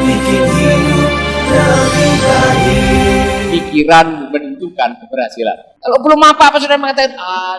bikin hidup lebih baik. Pikiran menentukan keberhasilan. Kalau belum apa-apa sudah mengatakan,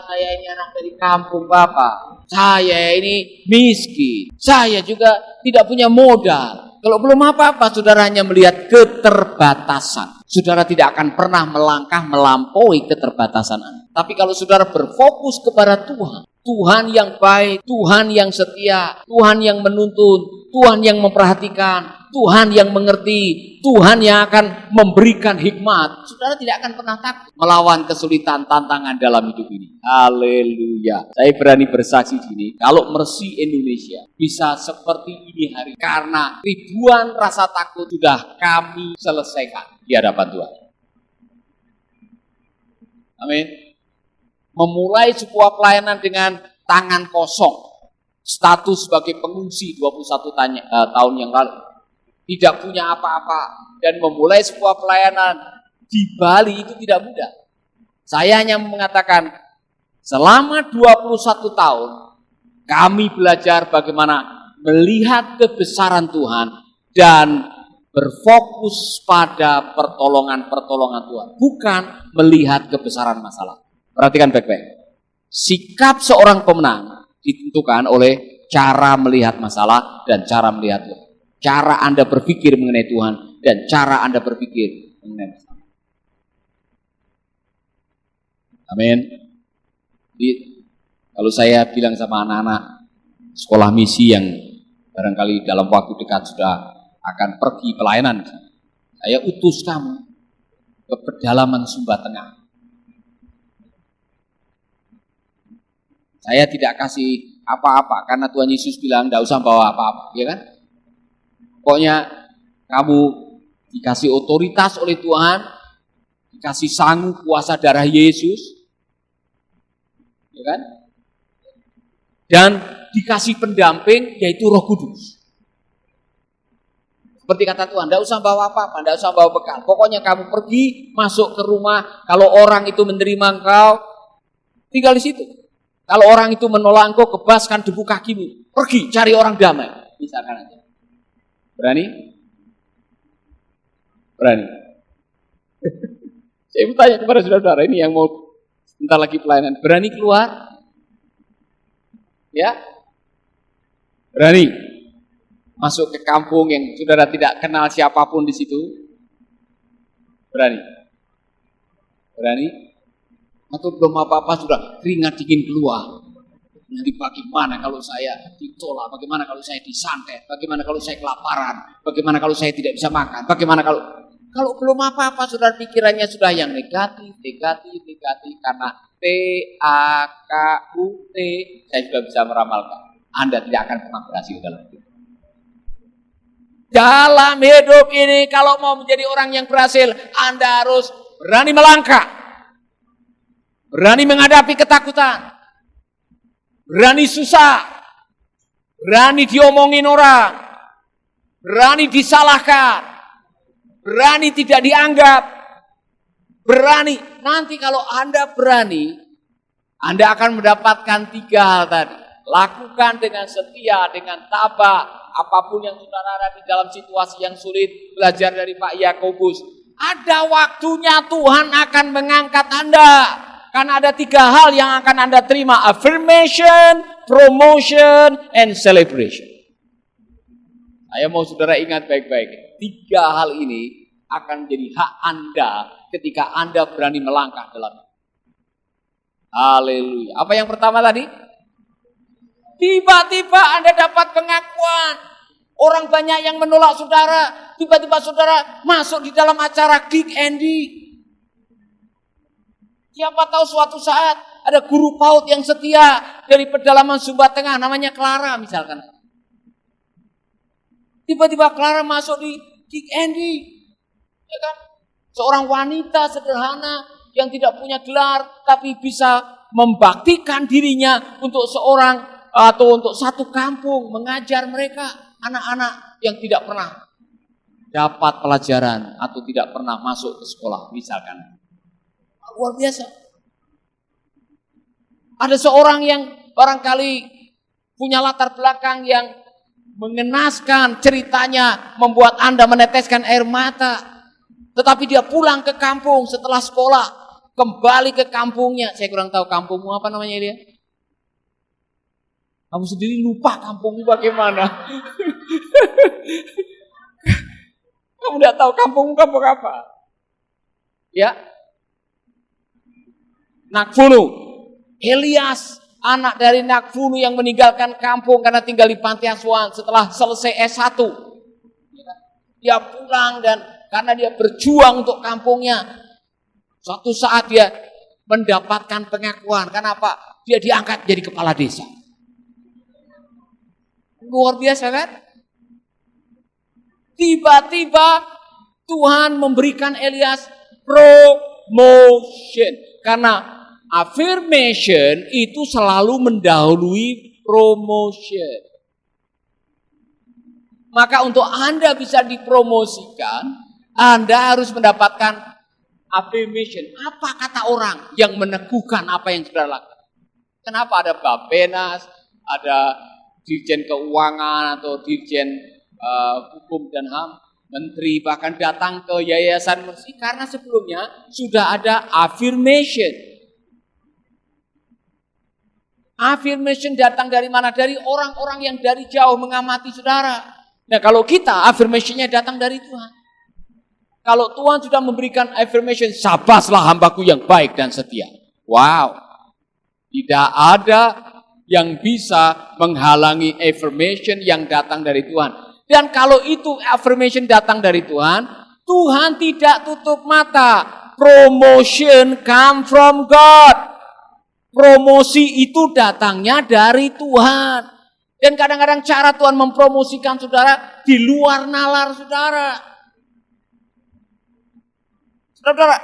saya ini anak dari kampung Bapak, saya ini miskin, saya juga tidak punya modal. Kalau belum apa-apa, saudara hanya melihat keterbatasan. Saudara tidak akan pernah melangkah melampaui keterbatasan Anda. Tapi kalau saudara berfokus kepada Tuhan, Tuhan yang baik, Tuhan yang setia, Tuhan yang menuntun, Tuhan yang memperhatikan, Tuhan yang mengerti, Tuhan yang akan memberikan hikmat, saudara tidak akan pernah takut melawan kesulitan tantangan dalam hidup ini. Haleluya. Saya berani bersaksi gini, kalau Mercy Indonesia bisa seperti ini hari, karena ribuan rasa takut sudah kami selesaikan di hadapan Tuhan. Amin. Memulai sebuah pelayanan dengan tangan kosong, status sebagai pengungsi 21 tahun yang lalu, tidak punya apa-apa, dan memulai sebuah pelayanan di Bali itu tidak mudah. Saya hanya mengatakan, selama 21 tahun, kami belajar bagaimana melihat kebesaran Tuhan dan berfokus pada pertolongan-pertolongan Tuhan, bukan melihat kebesaran masalah. Perhatikan baik-baik. Sikap seorang pemenang ditentukan oleh cara melihat masalah dan cara melihat Tuhan. Cara Anda berpikir mengenai Tuhan dan cara Anda berpikir mengenai masalah. Amin. Jadi, kalau saya bilang sama anak-anak sekolah misi yang barangkali dalam waktu dekat sudah akan pergi pelayanan, saya utus kamu ke pedalaman Sumba Tengah. Saya tidak kasih apa-apa karena Tuhan Yesus bilang tidak usah bawa apa-apa, ya kan? Pokoknya kamu dikasih otoritas oleh Tuhan, dikasih sanggup kuasa darah Yesus, ya kan? Dan dikasih pendamping yaitu Roh Kudus. Seperti kata Tuhan, tidak usah bawa apa-apa, tidak usah bawa bekal. Pokoknya kamu pergi, masuk ke rumah, kalau orang itu menerima engkau, tinggal di situ. Kalau orang itu menolak engkau, kebaskan debu kakimu. Pergi, cari orang damai. Misalkan aja. Berani? Berani. Saya mau tanya kepada saudara-saudara ini yang mau sebentar lagi pelayanan. Berani keluar? Ya? Berani? Masuk ke kampung yang saudara tidak kenal siapapun di situ? Berani? Berani? Atau belum apa-apa sudah keringat dingin keluar. Nanti bagaimana kalau saya ditolak, bagaimana kalau saya disantet, bagaimana kalau saya kelaparan, bagaimana kalau saya tidak bisa makan, bagaimana kalau belum apa-apa sudah pikirannya sudah yang negatif, karena TAKUT saya juga bisa meramalkan. Anda tidak akan pernah berhasil dalam hidup. Dalam hidup ini kalau mau menjadi orang yang berhasil, Anda harus berani melangkah. Berani menghadapi ketakutan, berani susah, berani diomongin orang, berani disalahkan, berani tidak dianggap, berani. Nanti kalau Anda berani, Anda akan mendapatkan 3 hal tadi. Lakukan dengan setia, dengan tabah, apapun yang saudara ada di dalam situasi yang sulit, belajar dari Pak Yakobus. Ada waktunya Tuhan akan mengangkat Anda. Karena ada 3 hal yang akan Anda terima. Affirmation, promotion, and celebration. Saya mau saudara ingat baik-baik. 3 hal ini akan menjadi hak Anda ketika Anda berani melangkah dalam. Haleluya. Apa yang pertama tadi? Tiba-tiba Anda dapat pengakuan. Orang banyak yang menolak saudara. Tiba-tiba saudara masuk di dalam acara Gig Andy. Siapa tahu suatu saat ada guru PAUD yang setia dari pedalaman Sumba Tengah, namanya Clara misalkan. Tiba-tiba Clara masuk di Gig Andy. Ya kan? Seorang wanita sederhana yang tidak punya gelar, tapi bisa membaktikan dirinya untuk seorang atau untuk satu kampung, mengajar mereka, anak-anak yang tidak pernah dapat pelajaran atau tidak pernah masuk ke sekolah misalkan. Luar biasa. Ada seorang yang barangkali punya latar belakang yang mengenaskan, ceritanya membuat Anda meneteskan air mata. Tetapi dia pulang ke kampung setelah sekolah, kembali ke kampungnya. Saya kurang tahu kampungmu apa namanya dia. Kamu sendiri lupa kampungmu bagaimana. Kamu tidak tahu kampungmu kampung apa. Ya. Nakfunu. Elias, anak dari Nakfunu yang meninggalkan kampung karena tinggal di panti asuhan setelah selesai S1. Dia pulang dan karena dia berjuang untuk kampungnya. Suatu saat dia mendapatkan pengakuan. Kenapa? Dia diangkat jadi kepala desa. Luar biasa kan? Tiba-tiba Tuhan memberikan Elias promotion. Karena affirmation itu selalu mendahului promotion. Maka untuk Anda bisa dipromosikan, Anda harus mendapatkan affirmation. Apa kata orang yang meneguhkan apa yang saudara lakukan? Kenapa ada Bappenas, ada Dirjen Keuangan atau Dirjen Hukum dan HAM, menteri bahkan datang ke Yayasan Mercy karena sebelumnya sudah ada affirmation. Affirmation datang dari mana? Dari orang-orang yang dari jauh mengamati saudara. Nah kalau kita affirmation-nya datang dari Tuhan. Kalau Tuhan sudah memberikan affirmation, sabaslah hambaku yang baik dan setia. Wow, tidak ada yang bisa menghalangi affirmation yang datang dari Tuhan. Dan kalau itu affirmation datang dari Tuhan, Tuhan tidak tutup mata. Promotion come from God. Promosi itu datangnya dari Tuhan. Dan kadang-kadang cara Tuhan mempromosikan saudara di luar nalar saudara. Saudara,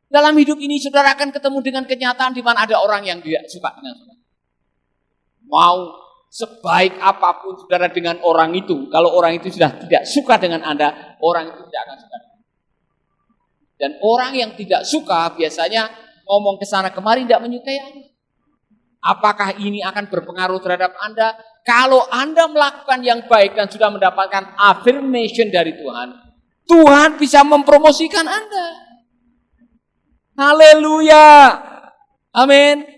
dalam hidup ini saudara akan ketemu dengan kenyataan di mana ada orang yang tidak suka dengan saudara. Mau sebaik apapun saudara dengan orang itu, kalau orang itu sudah tidak suka dengan Anda, orang itu tidak akan suka. Dan orang yang tidak suka biasanya ngomong ke sana kemari tidak menyukai Anda. Apakah ini akan berpengaruh terhadap Anda? Kalau Anda melakukan yang baik dan sudah mendapatkan affirmation dari Tuhan, Tuhan bisa mempromosikan Anda. Haleluya. Amin.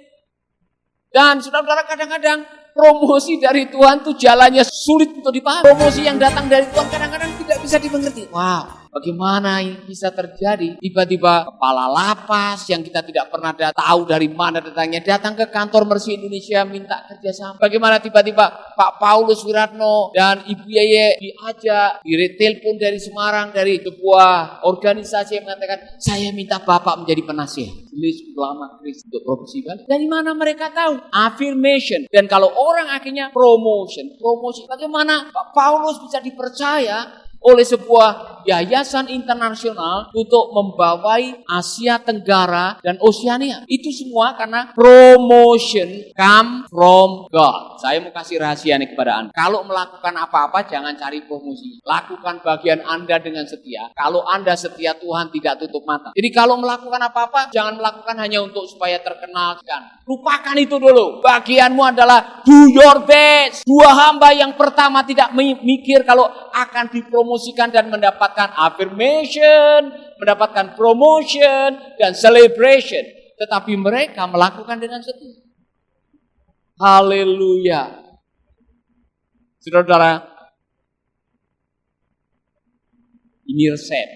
Dan saudara-saudara kadang-kadang promosi dari Tuhan itu jalannya sulit untuk dipahami. Promosi yang datang dari Tuhan kadang-kadang tidak bisa dimengerti. Wow, bagaimana ini bisa terjadi? Tiba-tiba kepala lapas yang kita tidak pernah tahu dari mana datangnya datang ke kantor Mercy Indonesia minta kerjasama. Bagaimana tiba-tiba Pak Paulus Wiratno dan Ibu Yeye diajak, ditelepon dari Semarang dari sebuah organisasi yang mengatakan saya minta Bapak menjadi penasihat Majelis Ulama Kristen untuk Provinsi Bali. Dari mana mereka tahu? Affirmation. Dan kalau orang akhirnya promosi. Bagaimana Pak Paulus bisa dipercaya oleh sebuah yayasan internasional untuk membawai Asia Tenggara dan Oseania? Itu semua karena promotion come from God. Saya mau kasih rahasia nih kepada Anda. Kalau melakukan apa-apa jangan cari promosi. Lakukan bagian Anda dengan setia. Kalau Anda setia, Tuhan tidak tutup mata. Jadi kalau melakukan apa-apa jangan melakukan hanya untuk supaya terkenal. Lupakan itu dulu. Bagianmu adalah do your best. Dua hamba yang pertama tidak mikir kalau akan dipromosikan dan mendapatkan affirmation, mendapatkan promotion dan celebration. Tetapi mereka melakukan dengan setia. Haleluya. Saudara-saudara, ini resep.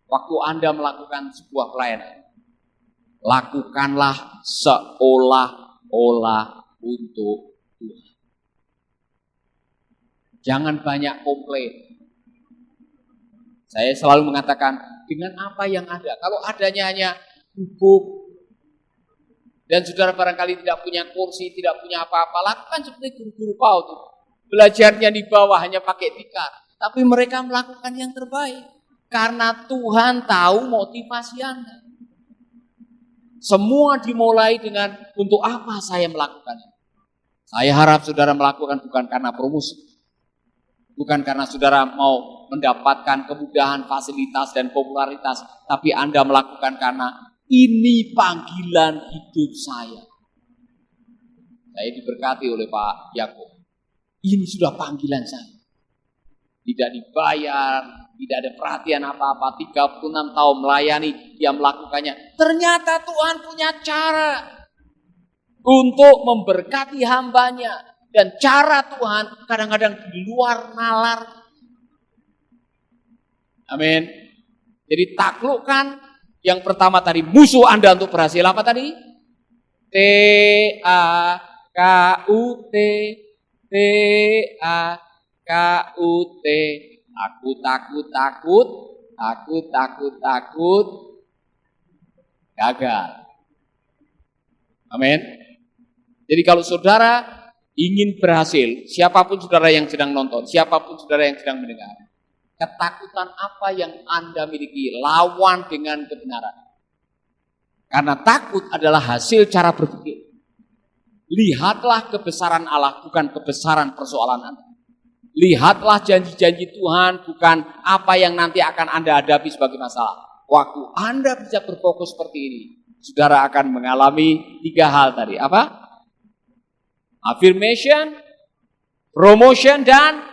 Waktu Anda melakukan sebuah pelayanan, lakukanlah seolah-olah untuk Tuhan. Jangan banyak komplain. Saya selalu mengatakan, dengan apa yang ada. Kalau adanya hanya bubuk, dan saudara barangkali tidak punya kursi, tidak punya apa-apa, lakukan seperti guru-guru PAUD. Belajarnya di bawah hanya pakai tikar. Tapi mereka melakukan yang terbaik. Karena Tuhan tahu motivasi Anda. Semua dimulai dengan untuk apa saya melakukannya. Saya harap saudara melakukan bukan karena promosi. Bukan karena saudara mau mendapatkan kemudahan, fasilitas, dan popularitas. Tapi Anda melakukan karena ini panggilan hidup saya. Saya diberkati oleh Pak Yakub. Ini sudah panggilan saya. Tidak dibayar, tidak ada perhatian apa-apa, 36 tahun melayani, dia melakukannya. Ternyata Tuhan punya cara untuk memberkati hambanya. Dan cara Tuhan kadang-kadang di luar nalar. Amin. Jadi taklukkan yang pertama tadi, musuh Anda untuk berhasil. Apa tadi? T-A-K-U-T, T-A-K-U-T. Takut, gagal. Amin. Jadi kalau saudara ingin berhasil, siapapun saudara yang sedang nonton, siapapun saudara yang sedang mendengar, ketakutan apa yang Anda miliki, lawan dengan kebenaran. Karena takut adalah hasil cara berpikir. Lihatlah kebesaran Allah, bukan kebesaran persoalan Anda. Lihatlah janji-janji Tuhan, bukan apa yang nanti akan Anda hadapi sebagai masalah. Waktu Anda bisa berfokus seperti ini, saudara akan mengalami 3 hal tadi. Apa? Affirmation, promotion, dan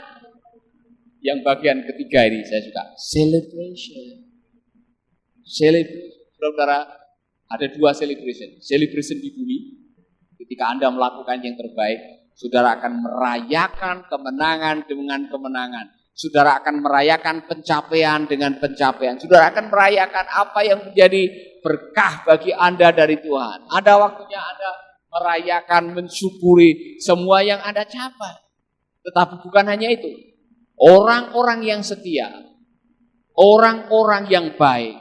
yang bagian ketiga ini saya suka, celebration. Saudara, ada 2 celebration. Celebration di bumi, ketika Anda melakukan yang terbaik, saudara akan merayakan kemenangan dengan kemenangan. Saudara akan merayakan pencapaian dengan pencapaian. Saudara akan merayakan apa yang menjadi berkah bagi Anda dari Tuhan. Ada waktunya Anda merayakan, mensyukuri semua yang Anda capai. Tetapi bukan hanya itu. Orang-orang yang setia, orang-orang yang baik,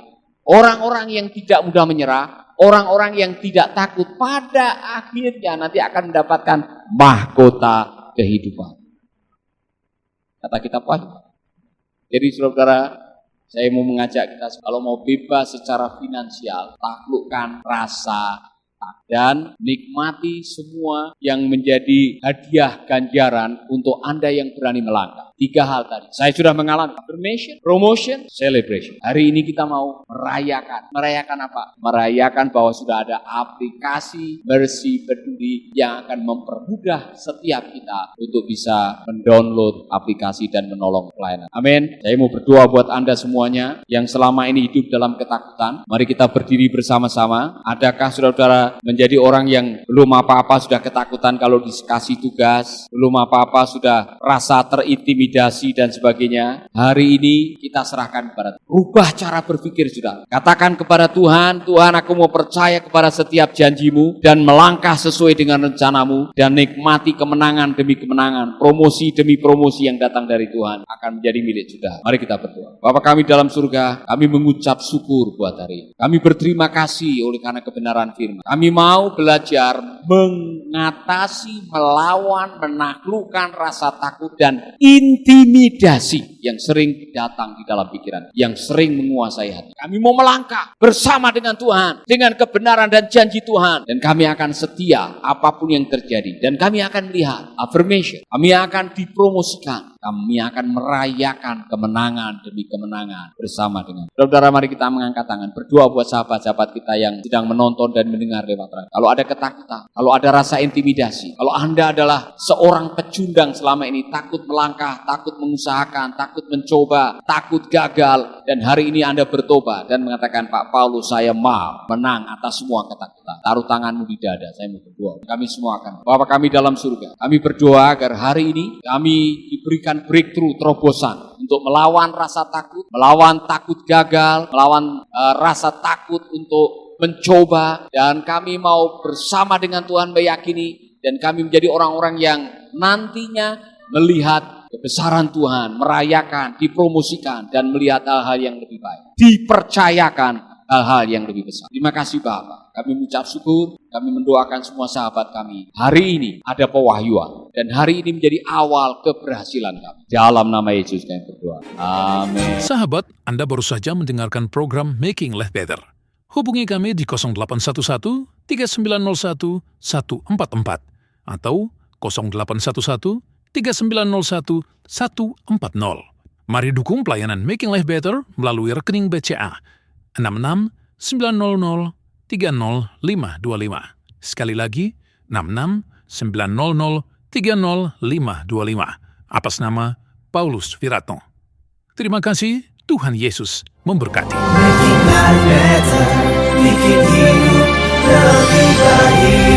orang-orang yang tidak mudah menyerah, orang-orang yang tidak takut, pada akhirnya nanti akan mendapatkan mahkota kehidupan. Kata kitab Wahyu. Jadi saudara, saya mau mengajak kita, kalau mau bebas secara finansial, taklukkan rasa dan nikmati semua yang menjadi hadiah ganjaran untuk Anda yang berani melangkah. 3 hal tadi. Saya sudah mengalami affirmation, promotion, celebration. Hari ini kita mau merayakan. Merayakan apa? Merayakan bahwa sudah ada aplikasi Mercy Peduli yang akan mempermudah setiap kita untuk bisa mendownload aplikasi dan menolong pelayanan. Amin. Saya mau berdoa buat Anda semuanya yang selama ini hidup dalam ketakutan. Mari kita berdiri bersama-sama. Adakah saudara-saudara menjadi orang yang belum apa-apa sudah ketakutan kalau dikasih tugas, belum apa-apa sudah rasa terintimidasi dan sebagainya? Hari ini kita serahkan kepada Tuhan. Rubah cara berpikir sudah. Katakan kepada Tuhan, Tuhan aku mau percaya kepada setiap janjimu dan melangkah sesuai dengan rencanamu dan nikmati kemenangan demi kemenangan, promosi demi promosi yang datang dari Tuhan akan menjadi milik sudah. Mari kita berdoa. Bapa kami dalam surga, kami mengucap syukur buat hari ini. Kami berterima kasih oleh karena kebenaran firman. Kami mau belajar mengatasi, melawan, menaklukkan rasa takut dan intimidasi yang sering datang di dalam pikiran, yang sering menguasai hati. Kami mau melangkah bersama dengan Tuhan, dengan kebenaran dan janji Tuhan, dan kami akan setia apapun yang terjadi, dan kami akan melihat affirmation, kami akan dipromosikan, kami akan merayakan kemenangan demi kemenangan bersama dengan saudara. Mari kita mengangkat tangan, berdoa buat sahabat-sahabat kita yang sedang menonton dan mendengar lewat radio. Kalau ada ketakutan, kalau ada rasa intimidasi, kalau Anda adalah seorang pecundang selama ini, takut melangkah, takut mengusahakan, takut mencoba, takut gagal, dan hari ini Anda bertobat dan mengatakan, Pak Paulus, saya mau menang atas semua ketakutan. Taruh tanganmu di dada, saya mau berdoa. Kami semua akan. Bapa kami dalam surga, kami berdoa agar hari ini kami diberikan breakthrough, terobosan untuk melawan rasa takut, melawan takut gagal, melawan rasa takut untuk mencoba, dan kami mau bersama dengan Tuhan meyakini, dan kami menjadi orang-orang yang nantinya melihat kebesaran Tuhan, merayakan, dipromosikan, dan melihat hal-hal yang lebih baik, dipercayakan hal-hal yang lebih besar. Terima kasih Bapak, kami mengucap syukur, kami mendoakan semua sahabat kami. Hari ini ada pewahyuan, dan hari ini menjadi awal keberhasilan kami. Dalam nama Yesus kami berdoa. Amin. Sahabat, Anda baru saja mendengarkan program Making Life Better. Hubungi kami di 0811 3901 144 atau 0811 3901 140. Mari dukung pelayanan Making Life Better melalui rekening BCA 66 900 30525. Sekali lagi, 66 900 30525 atas nama Paulus Wiratno. Terima kasih, Tuhan Yesus memberkati. Making life better, bikin hidup lebih baik.